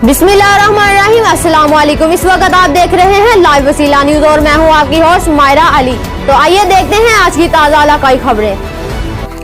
बिस्मिल्लाहिर्रहमानिर्रहीम, अस्सलाम वालेकुम। इस वक्त आप देख रहे हैं लाइव वसीला न्यूज और मैं हूं आपकी होस्ट मायरा अली। तो आइए देखते हैं आज की ताज़ा इलाकाई खबरें।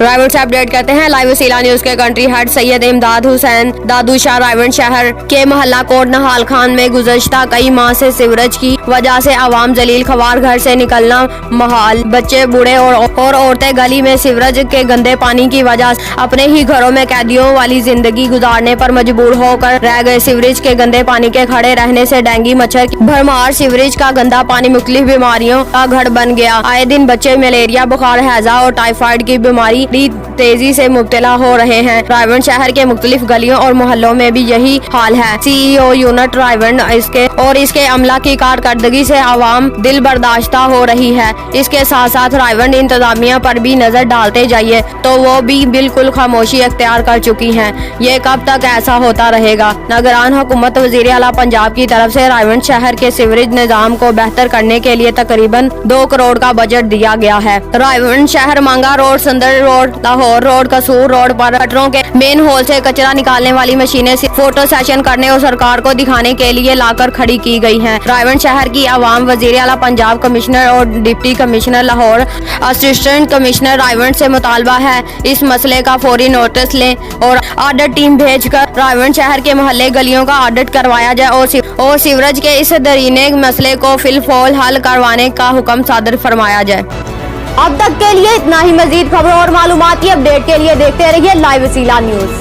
रायगढ़ से अपडेट करते हैं लाइव वसीला न्यूज के कंट्री हेड सैयद इमदाद हुसैन दादू शाह रायगढ़ शहर के मोहल्ला कोट नहाल खान में गुज़श्ता कई माह से सीवरेज की वजह से आवाम जलील खवार घर से निकलना महाल। बच्चे बूढ़े और औरतें गली में सीवरेज के गंदे पानी की वजह से अपने ही घरों में कैदियों वाली जिंदगी गुजारने पर मजबूर होकर रह गए। सीवरेज के गंदे पानी के खड़े रहने से डेंगू मच्छर की भरमार, सीवरेज का गंदा पानी मुख्तलिफ बीमारियों का घर बन गया। आए दिन बच्चे मलेरिया, बुखार, हैजा और टाइफाइड की बीमारी तेजी से मुब्तला हो रहे हैं। रायगढ़ शहर के मुख्तलिफ गलियों और मोहल्लों में भी यही हाल है। CEO यूनिट रायगढ़ इसके अमला की कारकर्दगी से आवाम दिल बर्दाश्ता हो रही है। इसके साथ साथ रायगढ़ इंतजामिया पर भी नजर डालते जाइए तो वो भी बिल्कुल खामोशी अख्तियार कर चुकी है। ये कब तक ऐसा होता रहेगा? निगरान हुकूमत वज़ीर आला पंजाब की तरफ से रायगढ़ शहर के सीवरेज निजाम को बेहतर करने के लिए तकरीबन 2 करोड़ का बजट दिया गया है। रायगढ़ शहर मांगा रोड, सुंदर रोड, लाहौर रोड, कसूर रोड पर गटरों के मेन होल से कचरा निकालने वाली मशीनें फोटो सेशन करने और सरकार को दिखाने के लिए लाकर खड़ी की गई हैं। रायगढ़ शहर की आवाम वज़ीर आला पंजाब कमिश्नर और deputy commissioner Lahore, assistant commissioner Raigarh से मुतालबा है इस मसले का फौरी नोटिस लें और ऑडिट टीम भेजकर रायगढ़ शहर के मोहल्ले गलियों का ऑडिट करवाया जाए और सीवरेज के इस दरीने मसले को फिलफौल हल करवाने का हुक्म सादर फरमाया जाए। अब तक के लिए इतना ही। मजीद खबरों और मालूमाती अपडेट के लिए देखते रहिए लाइव वसीला न्यूज।